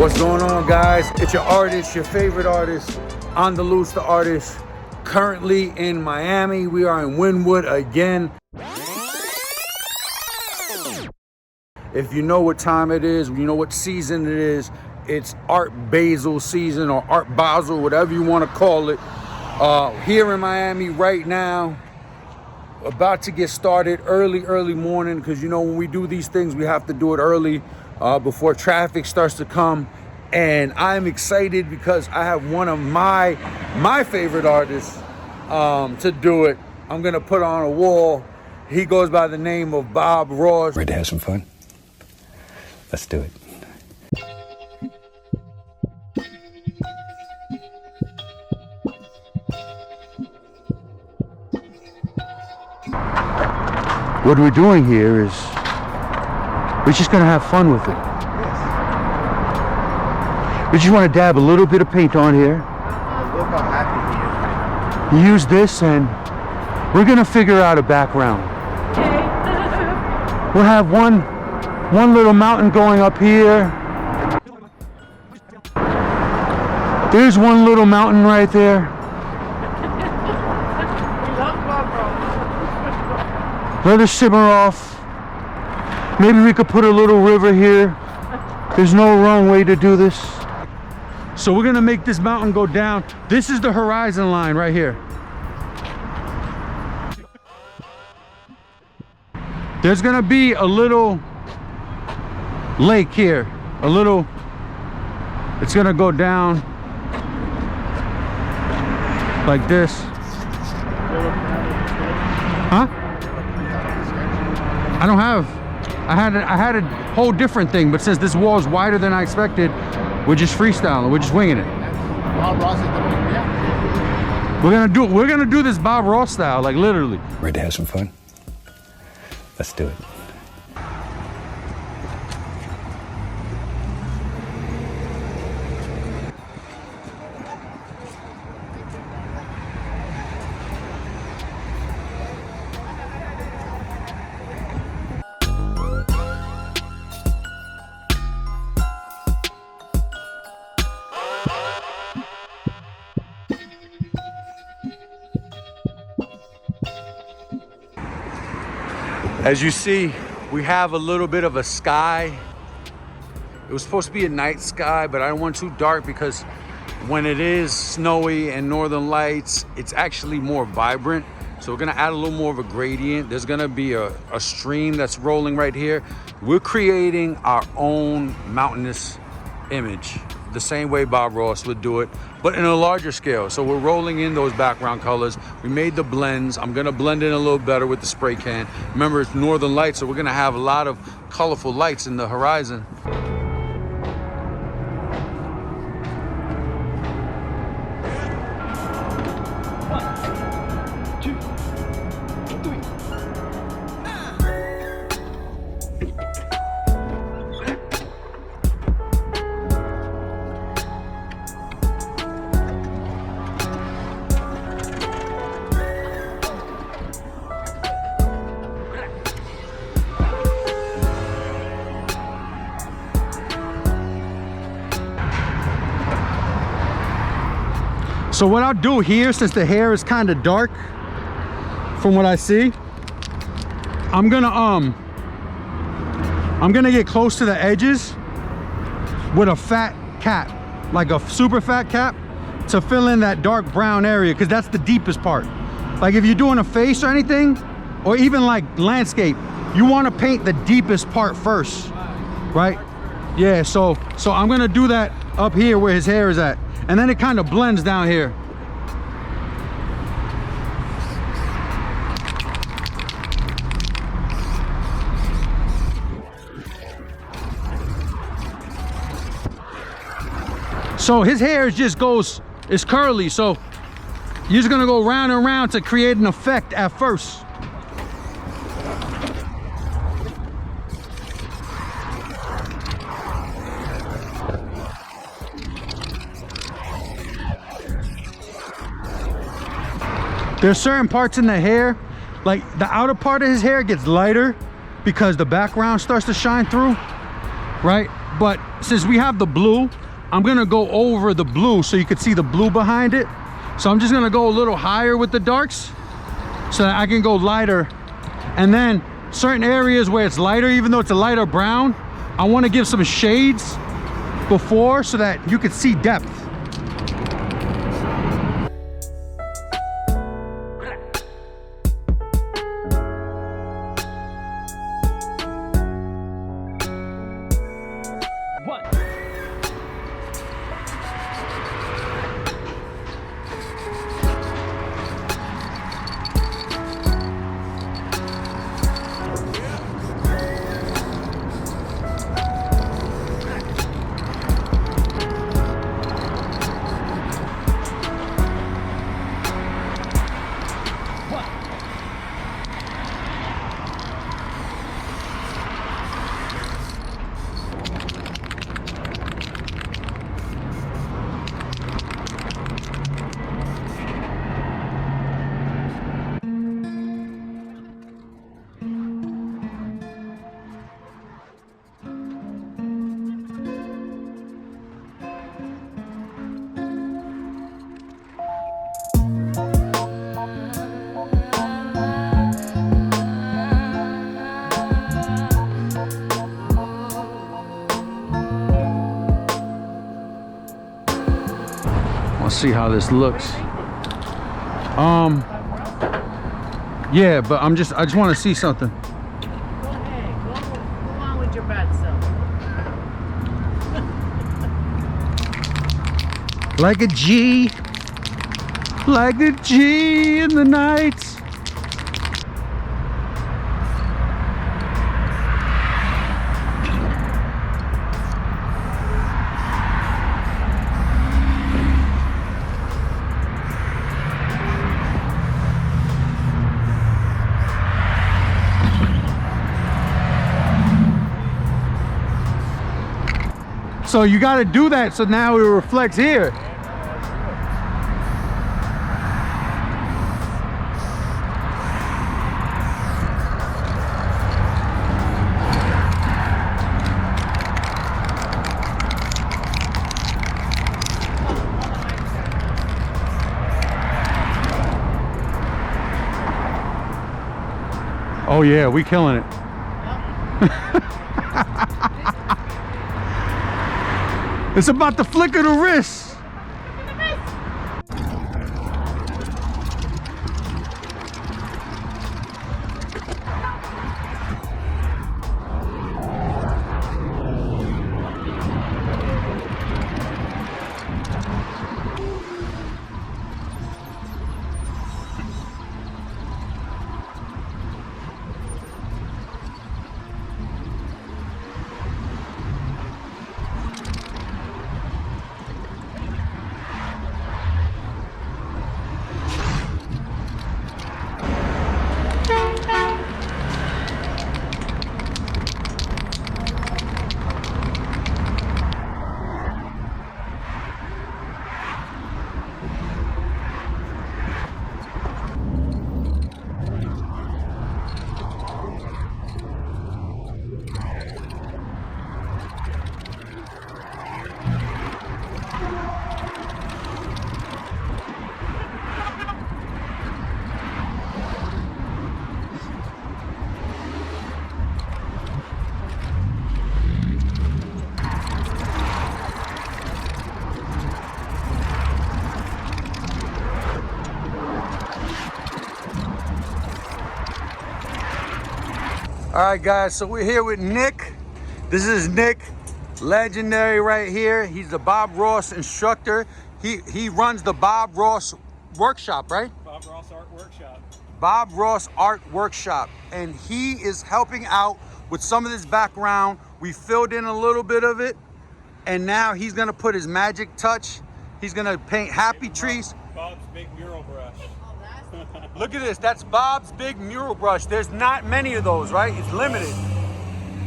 What's going on, guys? It's your artist, your favorite artist, Andaluz TheArtist. Currently in Miami. We are in Wynwood again. If you know what time it is, you know what season it is, it's Art Basel season, or Art Basel, whatever you want to call it. Here in Miami right now, about to get started early morning, because you know when we do these things we have to do it early before traffic starts to come. And I'm excited because I have one of my favorite artists to do it. I'm gonna put on a wall. He goes by the name of Bob Ross. Ready to have some fun? Let's do it. What we're doing here is we're just gonna have fun with it. We just want to dab a little bit of paint on here. Look how happy he is. Use this and we're gonna figure out a background. We'll have one little mountain going up here. There's one little mountain right there. Let it simmer off. Maybe we could put a little river here. There's no wrong way to do this. So we're gonna make this mountain go down. This is the horizon line right here. There's gonna be a little lake here. It's gonna go down like this. Huh? I had a whole different thing, but since this wall is wider than I expected, we're just freestyling. We're just winging it. Bob Ross is the one, yeah. We're gonna do this Bob Ross style, like literally. Ready to have some fun? Let's do it. As you see, we have a little bit of a sky. It was supposed to be a night sky, but I don't want too dark because when it is snowy and northern lights, it's actually more vibrant. So we're gonna add a little more of a gradient. There's gonna be a stream that's rolling right here. We're creating our own mountainous image, the same way Bob Ross would do it, but in a larger scale. So we're rolling in those background colors. We made the blends. I'm gonna blend in a little better with the spray can. Remember, it's northern lights, so we're gonna have a lot of colorful lights in the horizon. So what I'll do here, since the hair is kind of dark from what I see, I'm gonna get close to the edges with a fat cap, like a super fat cap, to fill in that dark brown area, because that's the deepest part. Like if you're doing a face or anything, or even like landscape, you want to paint the deepest part first, right? Yeah, so I'm gonna do that up here where his hair is at. And then it kind of blends down here. So his hair it's curly, so you're just gonna go round and round to create an effect at first. There's certain parts in the hair, like the outer part of his hair gets lighter because the background starts to shine through, right? But since we have the blue, I'm gonna go over the blue so you could see the blue behind it. So I'm just gonna go a little higher with the darks so that I can go lighter. And then certain areas where it's lighter, even though it's a lighter brown, I wanna give some shades before so that you could see depth. Let's see how this looks. Yeah, but I just want to see something. Go ahead, go on with your bad self. Like a G in the night. So you got to do that so now it reflects here. Oh yeah, we killing it. It's about the flick of the wrist. All right, guys, so we're here with Nic. This is Nic, legendary right here. He's the Bob Ross instructor. He runs the Bob Ross workshop, right? Bob Ross Art Workshop. Bob Ross Art Workshop. And he is helping out with some of this background. We filled in a little bit of it. And now he's gonna put his magic touch. He's gonna paint happy trees. Bob's big mural brush. Look at this, that's Bob's big mural brush. There's not many of those, right? It's limited.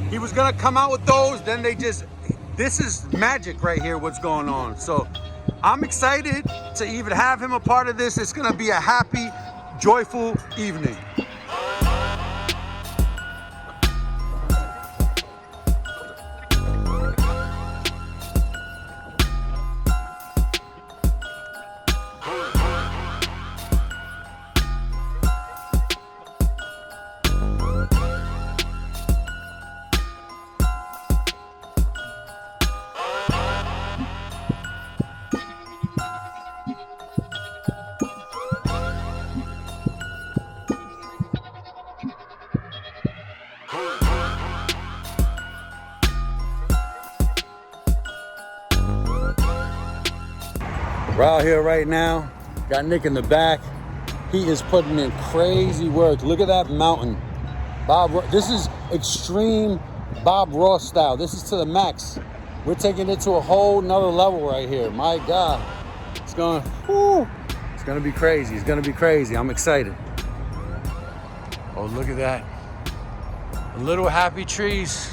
He was gonna come out with those, then this is magic right here, what's going on. So I'm excited to even have him a part of this. It's gonna be a happy, joyful evening. We're out here right now. Got Nick in the back. He is putting in crazy work. Look at that mountain. This is extreme Bob Ross style. This is to the max. We're taking it to a whole nother level right here. My God. It's going, whoo. It's gonna be crazy. It's gonna be crazy. I'm excited. Oh, look at that. Little happy trees.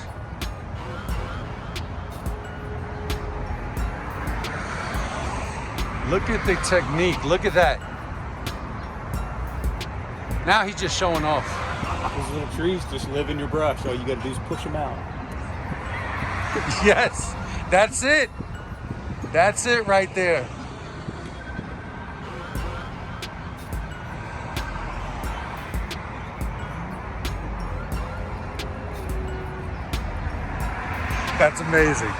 Look at the technique. Look at that. Now he's just showing off. Those little trees just live in your brush. All you gotta do is push them out. Yes, that's it. That's it right there. That's amazing.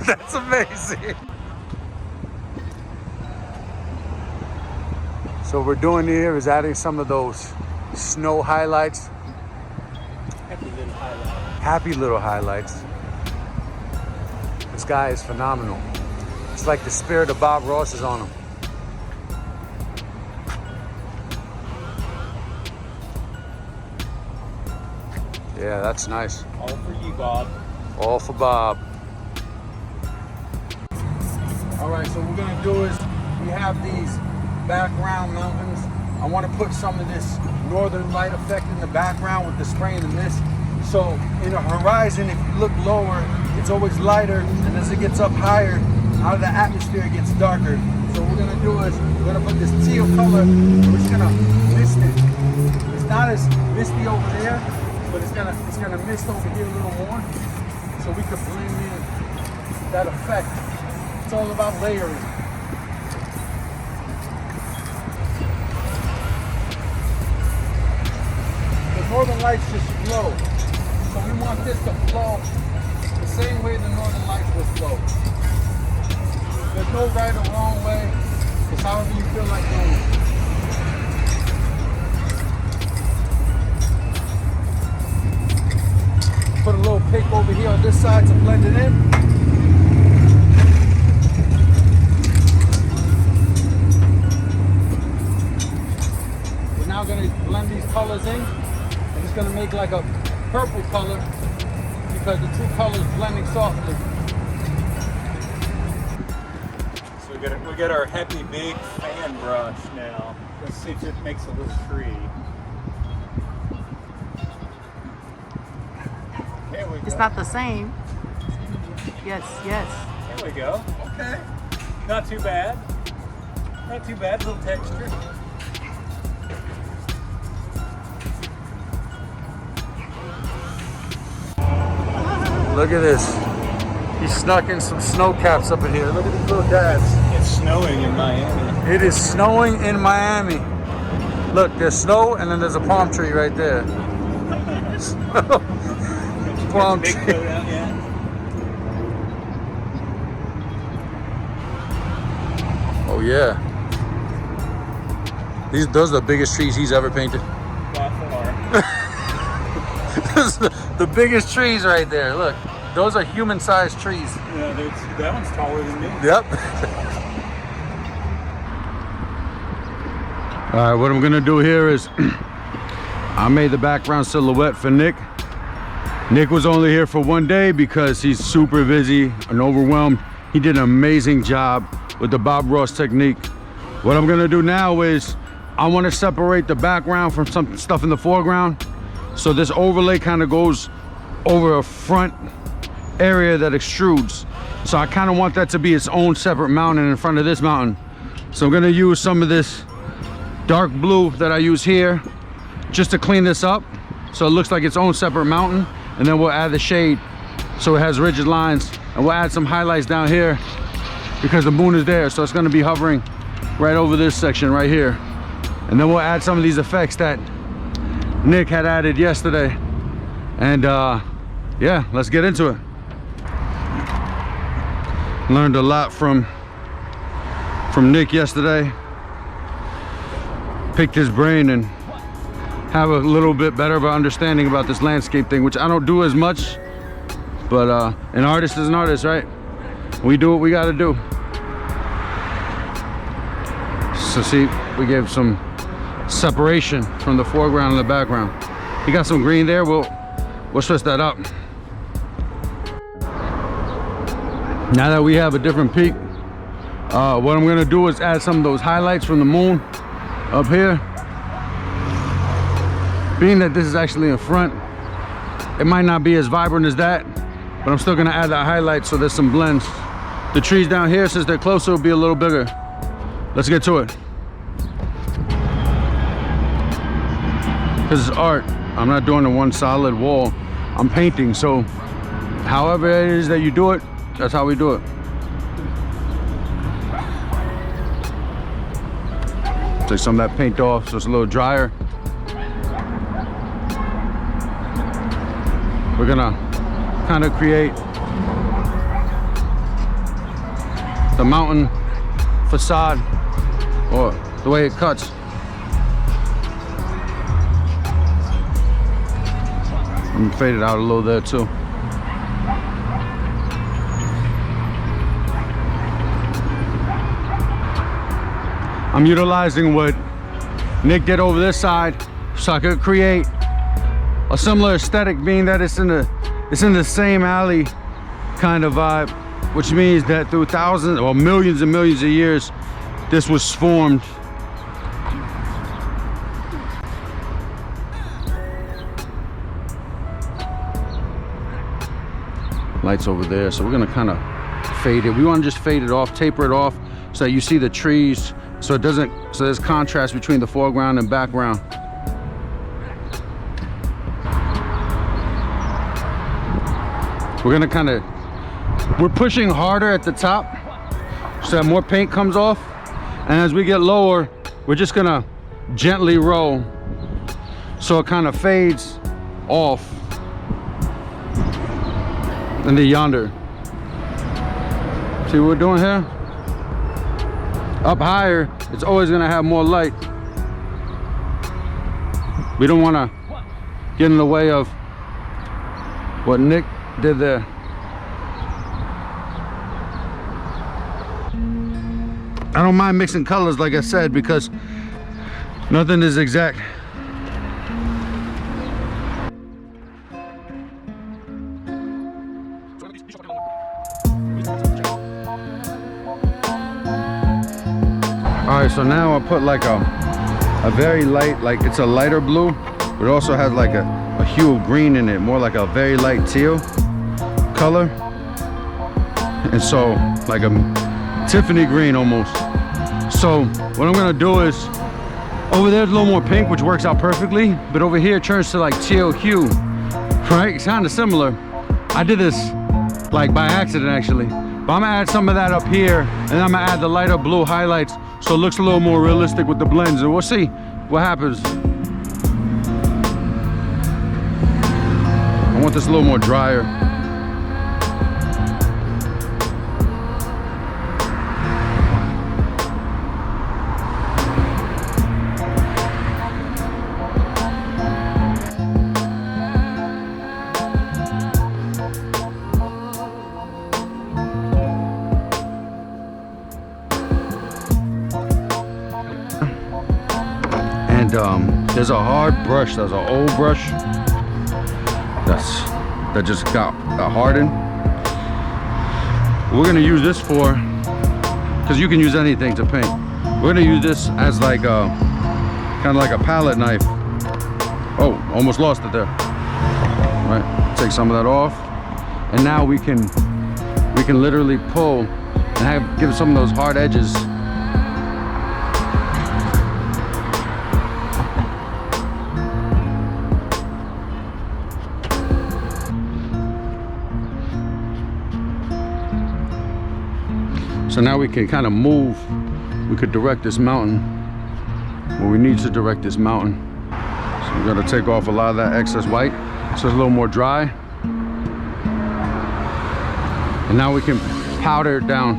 That's amazing. So what we're doing here is adding some of those snow highlights. Happy little highlight. Happy little highlights. This guy is phenomenal. It's like the spirit of Bob Ross is on him. Yeah, that's nice. All for you, Bob. All for Bob. All right, so what we're gonna do is we have these background mountains. I want to put some of this northern light effect in the background with the spray and the mist. So in the horizon, if you look lower, it's always lighter, and as it gets up higher, out of the atmosphere, it gets darker. So what we're gonna do is we're gonna put this teal color, we're just gonna mist it. It's not as misty over there, but it's gonna mist over here a little more, so we can blend in that effect. It's all about layering. The northern lights just flow. So we want this to flow the same way the northern lights will flow. There's no right or wrong way. It's however you feel like doing it. Put a little pick over here on this side to blend it in. We're now going to blend these colors in. I'm just going to make like a purple color because the two colors blending softly. So we got our happy big fan brush now. Let's see if it makes a little tree. There we go. It's not the same. Yes, yes. There we go. Okay. Not too bad. Not too bad. A little texture. Look at this. He snuck in some snow caps up in here. Look at these little dabs. It's snowing in Miami. It is snowing in Miami. Look, there's snow and then there's a palm tree right there. Palm Big tree. coat out, yeah. Oh yeah. Those are the biggest trees he's ever painted. By far. Those are the biggest trees right there. Look, those are human-sized trees. Yeah, that one's taller than me. Yep. All right, what I'm gonna do here is I made the background silhouette for Nick. Nick was only here for one day because he's super busy and overwhelmed. He did an amazing job with the Bob Ross technique. What I'm gonna do now is I wanna separate the background from some stuff in the foreground. So this overlay kind of goes over a front area that extrudes. So I kind of want that to be its own separate mountain in front of this mountain. So I'm gonna use some of this dark blue that I use here just to clean this up so it looks like its own separate mountain, and then we'll add the shade so it has rigid lines, and we'll add some highlights down here because the moon is there, so it's going to be hovering right over this section right here, and then we'll add some of these effects that Nick had added yesterday. And yeah, let's get into it. Learned a lot from Nick yesterday. Picked his brain and have a little bit better of an understanding about this landscape thing, which I don't do as much, but an artist is an artist, right? We do what we got to do. So see, we gave some separation from the foreground and the background. You got some green there, we'll switch that up. Now that we have a different peak, what I'm gonna do is add some of those highlights from the moon up here. Being that this is actually in front, it might not be as vibrant as that, but I'm still gonna add that highlight so there's some blends. The trees down here, since they're closer, will be a little bigger. Let's get to it. This is art. I'm not doing the one solid wall. I'm painting, so however it is that you do it, that's how we do it. Take some of that paint off so it's a little drier. We're gonna kind of create the mountain facade, or the way it cuts. And fade it out a little there too. I'm utilizing what Nick did over this side so I could create a similar aesthetic, being that it's in the same alley kind of vibe, which means that through thousands or millions and millions of years, this was formed. Lights over there, so we're gonna kind of fade it. We want to just fade it off, taper it off, so that you see the trees, so it doesn't, so there's contrast between the foreground and background. We're gonna kind of, we're pushing harder at the top so that more paint comes off, and as we get lower, we're just gonna gently roll so it kind of fades off into yonder. See what we're doing here? Up higher, it's always gonna have more light. We don't wanna get in the way of what Nick did there. I don't mind mixing colors, like I said, because nothing is exact. All right, so now I put like a very light, like it's a lighter blue, but it also has like a hue of green in it, more like a very light teal color. And so like a Tiffany green almost. So what I'm gonna do is, over there's a little more pink, which works out perfectly, but over here it turns to like teal hue, right? It's kind of similar. I did this like by accident actually, but I'm gonna add some of that up here, and I'm gonna add the lighter blue highlights so it looks a little more realistic with the blends, and we'll see what happens. I want this a little more drier. And there's a hard brush, there's an old brush that just got hardened. We're gonna use this for, because you can use anything to paint. We're gonna use this as like a kind of like a palette knife. Oh, almost lost it there. All right, take some of that off, and now we can literally pull and give some of those hard edges. So now we can kind of move, we could direct this mountain where we need to direct this mountain. So we're gonna take off a lot of that excess white so it's a little more dry. And now we can powder it down.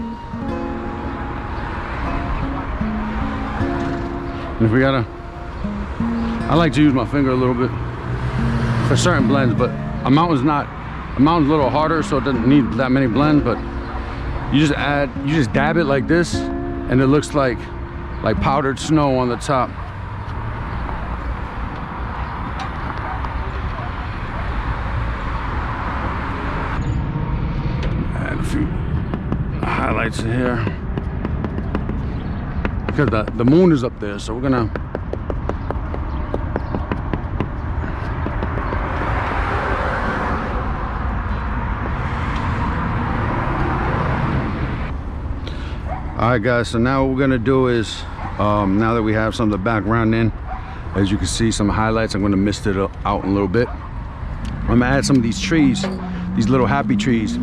And if we gotta, I like to use my finger a little bit for certain blends, but a mountain's a little harder, so it doesn't need that many blends, but you just dab it like this, and it looks like like powdered snow on the top. Add a few highlights in here. Because the moon is up there, so we're gonna Alright guys, so now what we're gonna do is now that we have some of the background in, as you can see some highlights, I'm gonna mist it out a little bit. I'm gonna add some of these trees, these little happy trees.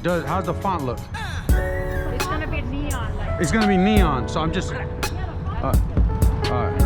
Does how's the font look? It's gonna be neon like. It's gonna be neon, so I'm just. All right.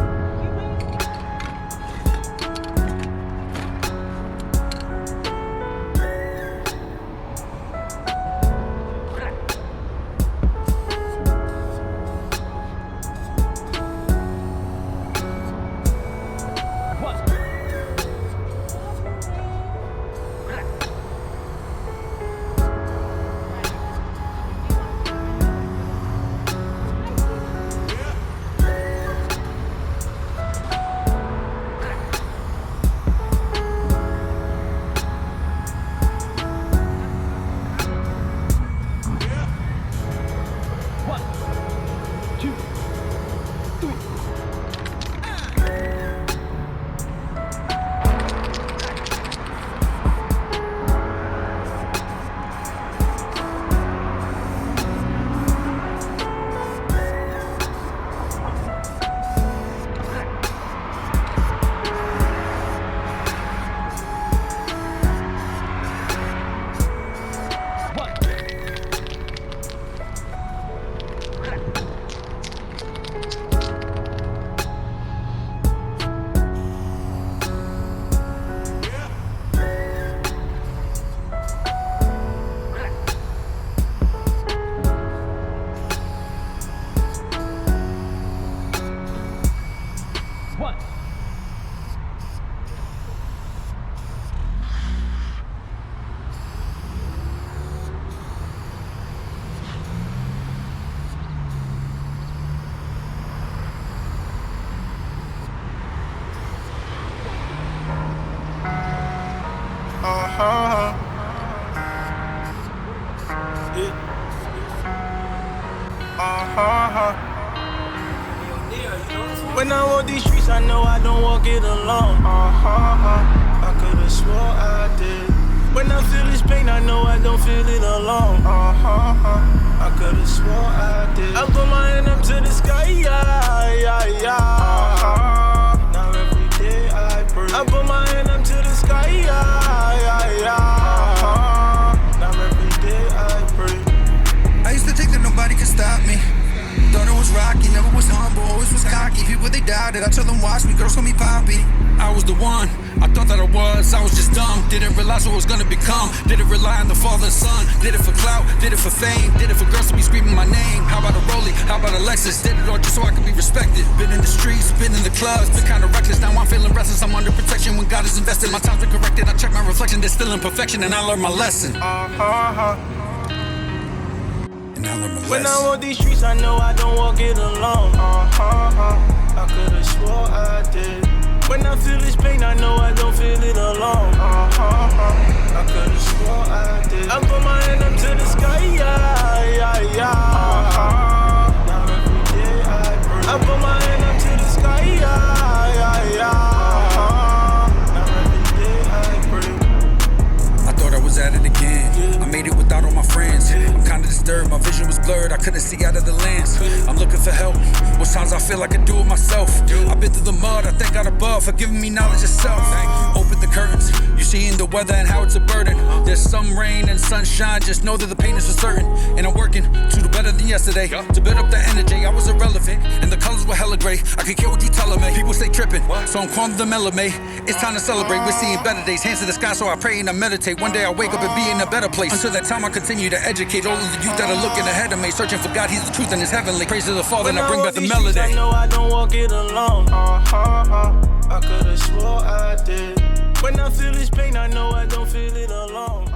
When I walk these streets, I know I don't walk it alone. I could've swore I did. When I feel this pain, I know I don't feel it alone. I could've swore I did. I put my hand up to the sky, yeah. Now every day I pray. I put my hand up to the sky, yeah. Now every day I pray. I used to think that nobody could stop me. Thought it was rocky, never was humble, always was cocky. People they doubted, I told them watch me, girls call me Poppy. I was the one, I thought that I was just dumb. Didn't realize what was gonna become. Didn't rely on the Father and Son. Did it for clout, did it for fame. Did it for girls to be screaming my name. How about a Rollie, how about a Lexus? Did it all just so I could be respected. Been in the streets, been in the clubs, been kinda reckless. Now I'm feeling restless, I'm under protection when God is invested. My time's been corrected, I check my reflection, there's still imperfection. And I learned my lesson. When I walk these streets, I know I don't walk it alone. I could've swore I did. When I feel this pain, I know I don't feel it alone. I could've swore I did. I put my hand up to the sky, yeah. Now every day I pray. I put my hand up to the sky, yeah. Now every day I pray. I thought I was at it again. I made it without all my friends. I'm kinda disturbed, my vision was blurred. I couldn't see out of the lens. I'm looking for help. Most times I feel like I do it myself. I've been through the mud, I thank God above for giving me knowledge of self. Open the curtains, you see in the weather and how it's a burden. There's some rain and sunshine, just know that the pain is for certain. And I'm working to do better than yesterday. To build up the energy, I was irrelevant. And the colors were hella gray, I could care what you telling me. People stay tripping, so I'm calm the melody. It's time to celebrate, we're seeing better days. Hands to the sky, so I pray and I meditate. One day I'll wake up and be in a better place. Until that time I continue to educate all of the youth that are looking ahead of me. Searching for God, He's the truth and His heavenly. Praise to the Father and I bring back the melody. I know I don't walk it alone. I could've swore I did. When I feel this pain, I know I don't feel it alone.